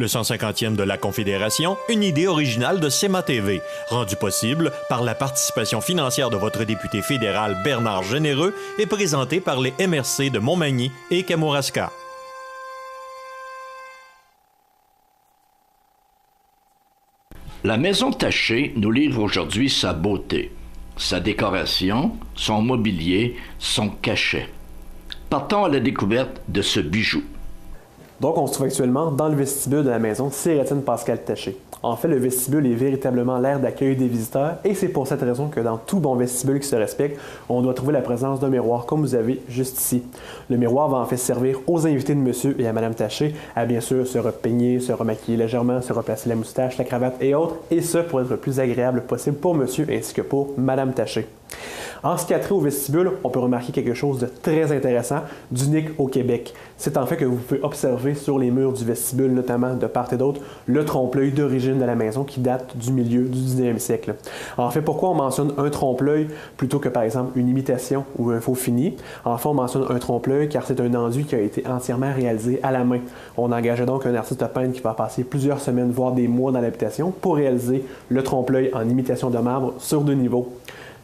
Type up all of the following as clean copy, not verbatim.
Le 150e de la Confédération, une idée originale de SEMA TV, rendue possible par la participation financière de votre député fédéral Bernard Généreux et présentée par les MRC de Montmagny et Kamouraska. La Maison Tachée nous livre aujourd'hui sa beauté, sa décoration, son mobilier, son cachet. Partons à la découverte de ce bijou. Donc, on se trouve actuellement dans le vestibule de la maison Sir-Étienne Pascal Taché. En fait, le vestibule est véritablement l'aire d'accueil des visiteurs et c'est pour cette raison que dans tout bon vestibule qui se respecte, on doit trouver la présence d'un miroir comme vous avez juste ici. Le miroir va en fait servir aux invités de monsieur et à madame Taché à bien sûr se repeigner, se remaquiller légèrement, se replacer la moustache, la cravate et autres, et ce pour être le plus agréable possible pour monsieur ainsi que pour madame Taché. En ce qui a trait au vestibule, on peut remarquer quelque chose de très intéressant, d'unique au Québec. C'est en fait que vous pouvez observer sur les murs du vestibule, notamment de part et d'autre, le trompe-l'œil d'origine de la maison qui date du milieu du 19e siècle. En fait, pourquoi on mentionne un trompe-l'œil plutôt que par exemple une imitation ou un faux fini? En fait, on mentionne un trompe-l'œil car c'est un enduit qui a été entièrement réalisé à la main. On engageait donc un artiste peintre qui va passer plusieurs semaines, voire des mois dans l'habitation pour réaliser le trompe-l'œil en imitation de marbre sur 2 niveaux.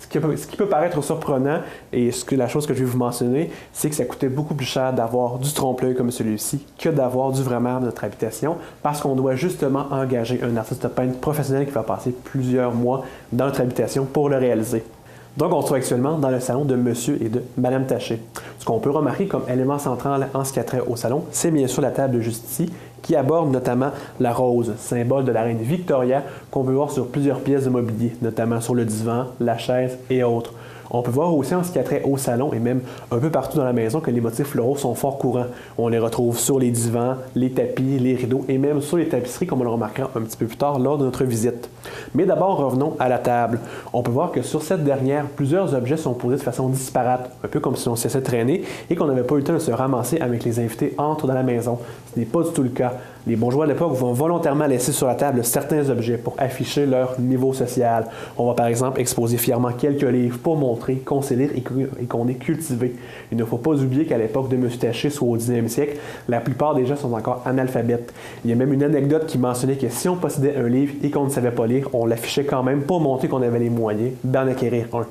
Ce qui peut paraître surprenant, et la chose que je vais vous mentionner, c'est que ça coûtait beaucoup plus cher d'avoir du trompe-l'œil comme celui-ci que d'avoir du vrai marbre dans notre habitation, parce qu'on doit justement engager un artiste peintre professionnel qui va passer plusieurs mois dans notre habitation pour le réaliser. Donc, on se trouve actuellement dans le salon de monsieur et de madame Taché. Ce qu'on peut remarquer comme élément central en ce qui a trait au salon, c'est bien sûr la table de juste ici, qui aborde notamment la rose, symbole de la reine Victoria, qu'on peut voir sur plusieurs pièces de mobilier, notamment sur le divan, la chaise et autres. On peut voir aussi en ce qui a trait au salon et même un peu partout dans la maison que les motifs floraux sont fort courants. On les retrouve sur les divans, les tapis, les rideaux et même sur les tapisseries comme on le remarquera un petit peu plus tard lors de notre visite. Mais d'abord, revenons à la table. On peut voir que sur cette dernière, plusieurs objets sont posés de façon disparate, un peu comme si on se laissait traîner et qu'on n'avait pas eu le temps de se ramasser avec les invités entrent dans la maison. Ce n'est pas du tout le cas. Les bourgeois de l'époque vont volontairement laisser sur la table certains objets pour afficher leur niveau social. On va par exemple exposer fièrement quelques livres pour montrer qu'on sait lire et qu'on est cultivé. Il ne faut pas oublier qu'à l'époque de M. Taché, soit au 19e siècle, la plupart des gens sont encore analphabètes. Il y a même une anecdote qui mentionnait que si on possédait un livre et qu'on ne savait pas lire, on l'affichait quand même pour montrer qu'on avait les moyens d'en acquérir un.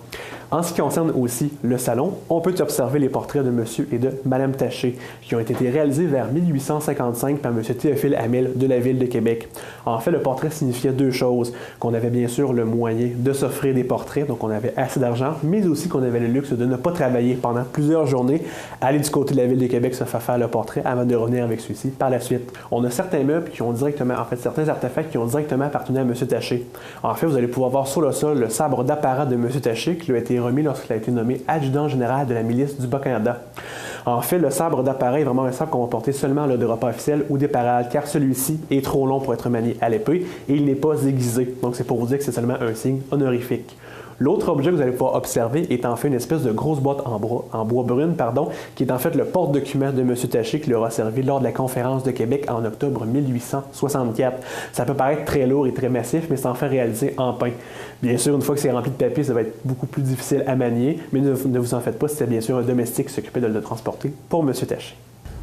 En ce qui concerne aussi le salon, on peut observer les portraits de M. et de Mme Taché, qui ont été réalisés vers 1855 par M. Théophile Hamel de la Ville de Québec. En fait, le portrait signifiait 2 choses, qu'on avait bien sûr le moyen de s'offrir des portraits, donc on avait assez d'argent, mais aussi qu'on avait le luxe de ne pas travailler pendant plusieurs journées, aller du côté de la Ville de Québec se faire faire le portrait avant de revenir avec celui-ci par la suite. On a certains meubles qui ont directement, en fait certains artefacts qui ont directement appartenu à M. Taché. En fait, vous allez pouvoir voir sur le sol le sabre d'apparat de M. Taché qui lui a été remis lorsqu'il a été nommé adjudant général de la milice du Bas-Canada. En fait, le sabre d'appareil est vraiment un sabre qu'on va porter seulement lors de repas officiels ou des parades, car celui-ci est trop long pour être manié à l'épée et il n'est pas aiguisé. Donc, c'est pour vous dire que c'est seulement un signe honorifique. L'autre objet que vous allez pouvoir observer est en fait une espèce de grosse boîte en bois brune, qui est en fait le porte-document de M. Taché qui lui aura servi lors de la conférence de Québec en octobre 1864. Ça peut paraître très lourd et très massif, mais c'est en fait réalisé en pain. Bien sûr, une fois que c'est rempli de papier, ça va être beaucoup plus difficile à manier, mais ne vous en faites pas, c'était bien sûr un domestique qui s'occupait de le transporter pour M. Taché.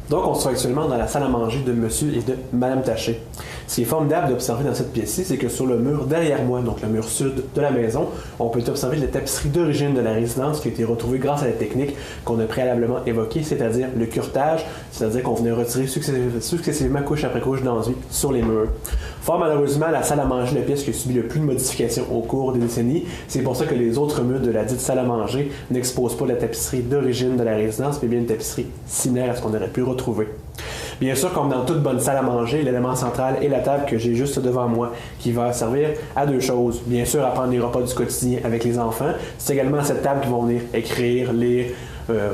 Donc, on se trouve actuellement dans la salle à manger de monsieur et de madame Taché. Ce qui est formidable d'observer dans cette pièce-ci, c'est que sur le mur derrière moi, donc le mur sud de la maison, on peut observer la tapisserie d'origine de la résidence qui a été retrouvée grâce à la technique qu'on a préalablement évoquée, c'est-à-dire le curetage, c'est-à-dire qu'on venait retirer successivement couche après couche d'enduit sur les murs. Fort malheureusement, la salle à manger est la pièce qui a subi le plus de modifications au cours des décennies. C'est pour ça que les autres murs de la dite salle à manger n'exposent pas la tapisserie d'origine de la résidence, mais bien une tapisserie similaire à ce qu'on aurait pu retrouver. Bien sûr, comme dans toute bonne salle à manger, l'élément central est la table que j'ai juste devant moi, qui va servir à 2 choses. Bien sûr, à prendre les repas du quotidien avec les enfants. C'est également à cette table qu'ils vont venir écrire, lire,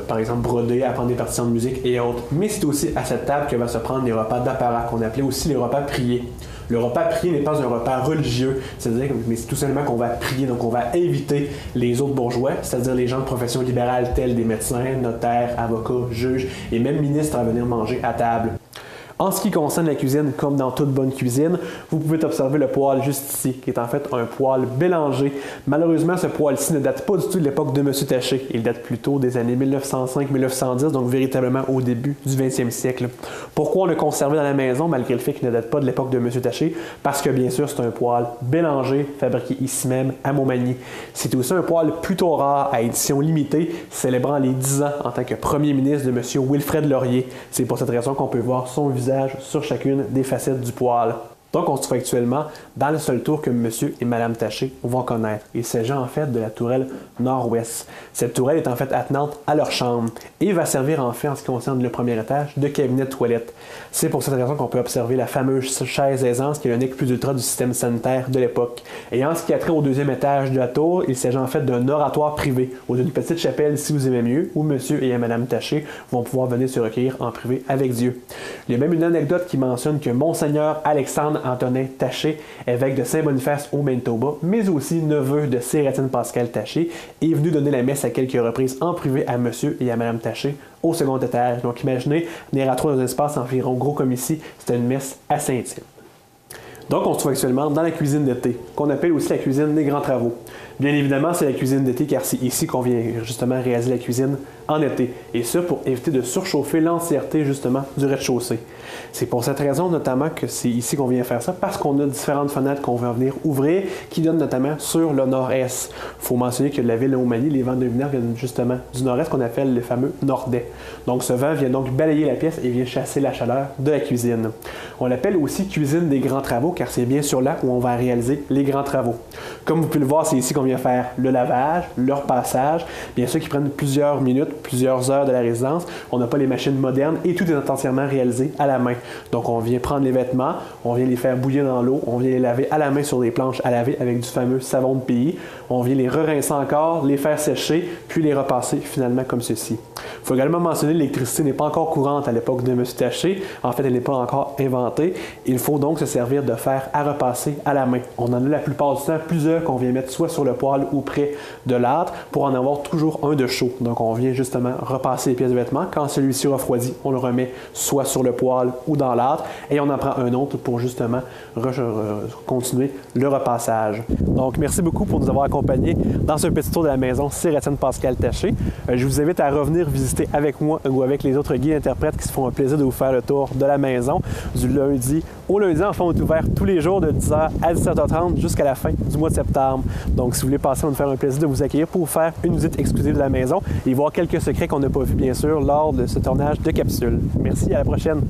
par exemple broder, apprendre des partitions de musique et autres. Mais c'est aussi à cette table que va se prendre les repas d'apparat, qu'on appelait aussi les repas priés. Le repas prié n'est pas un repas religieux, c'est-à-dire mais c'est tout simplement qu'on va prier, donc on va inviter les autres bourgeois, c'est-à-dire les gens de profession libérale tels des médecins, notaires, avocats, juges et même ministres à venir manger à table. En ce qui concerne la cuisine, comme dans toute bonne cuisine, vous pouvez observer le poêle juste ici, qui est en fait un poêle Bélanger. Malheureusement, ce poêle-ci ne date pas du tout de l'époque de M. Taché. Il date plutôt des années 1905-1910, donc véritablement au début du 20e siècle. Pourquoi on l'a conservé dans la maison, malgré le fait qu'il ne date pas de l'époque de M. Taché? Parce que bien sûr, c'est un poêle Bélanger, fabriqué ici même à Montmagny. C'est aussi un poêle plutôt rare, à édition limitée, célébrant les 10 ans en tant que premier ministre de M. Wilfrid Laurier. C'est pour cette raison qu'on peut voir son visage sur chacune des facettes du poêle. Donc, on se trouve actuellement dans le seul tour que M. et Mme Taché vont connaître. Il s'agit en fait de la tourelle nord-ouest. Cette tourelle est en fait attenante à leur chambre et va servir en fait, en ce qui concerne le premier étage, de cabinet de toilette. C'est pour cette raison qu'on peut observer la fameuse chaise aisance qui est le nec plus ultra du système sanitaire de l'époque. Et en ce qui a trait au deuxième étage de la tour, il s'agit en fait d'un oratoire privé ou d'une petite chapelle, si vous aimez mieux, où M. et Mme Taché vont pouvoir venir se recueillir en privé avec Dieu. Il y a même une anecdote qui mentionne que Monseigneur Alexandre Antonin Taché, évêque de Saint-Boniface au Manitoba, mais aussi neveu de Sir Étienne Pascal Taché, est venu donner la messe à quelques reprises en privé à monsieur et à madame Taché au second étage. Donc imaginez, venir à trois dans un espace environ gros comme ici, c'était une messe assez intime. Donc on se trouve actuellement dans la cuisine d'été, qu'on appelle aussi la cuisine des grands travaux. Bien évidemment, c'est la cuisine d'été car c'est ici qu'on vient justement réaliser la cuisine en été. Et ça pour éviter de surchauffer l'entièreté justement du rez-de-chaussée. C'est pour cette raison notamment que c'est ici qu'on vient faire ça, parce qu'on a différentes fenêtres qu'on va venir ouvrir qui donnent notamment sur le nord-est. Il faut mentionner que de la ville de Montmagny, les vents de luminaire viennent justement du nord-est qu'on appelle le fameux nordais. Donc ce vent vient donc balayer la pièce et vient chasser la chaleur de la cuisine. On l'appelle aussi cuisine des grands travaux car c'est bien sûr là où on va réaliser les grands travaux. Comme vous pouvez le voir, c'est ici qu'on vient faire le lavage, le repassage, bien sûr qui prennent plusieurs minutes, plusieurs heures de la résidence. On n'a pas les machines modernes et tout est entièrement réalisé à la main. Donc on vient prendre les vêtements, on vient les faire bouillir dans l'eau, on vient les laver à la main sur des planches à laver avec du fameux savon de pays, on vient les re-rincer encore, les faire sécher, puis les repasser finalement comme ceci. Il faut également mentionner que l'électricité n'est pas encore courante à l'époque de M. Taché, en fait elle n'est pas encore inventée, il faut donc se servir de fer à repasser à la main. On en a la plupart du temps plusieurs qu'on vient mettre soit sur le poêle ou près de l'âtre pour en avoir toujours un de chaud. Donc on vient justement repasser les pièces de vêtements, quand celui-ci refroidit, on le remet soit sur le poêle ou dans l'âtre et on en prend un autre pour justement continuer le repassage. Donc merci beaucoup pour nous avoir accompagnés dans ce petit tour de la maison Sir Étienne Pascal Taché. Je vous invite à revenir visiter avec moi ou avec les autres guides interprètes qui se font un plaisir de vous faire le tour de la maison du lundi au lundi. Enfin, on est ouvert tous les jours de 10h à 17h30 jusqu'à la fin du mois de septembre. Donc si vous voulez passer, on va nous faire un plaisir de vous accueillir pour vous faire une visite exclusive de la maison et voir quelques secrets qu'on n'a pas vus bien sûr lors de ce tournage de capsule. Merci, à la prochaine!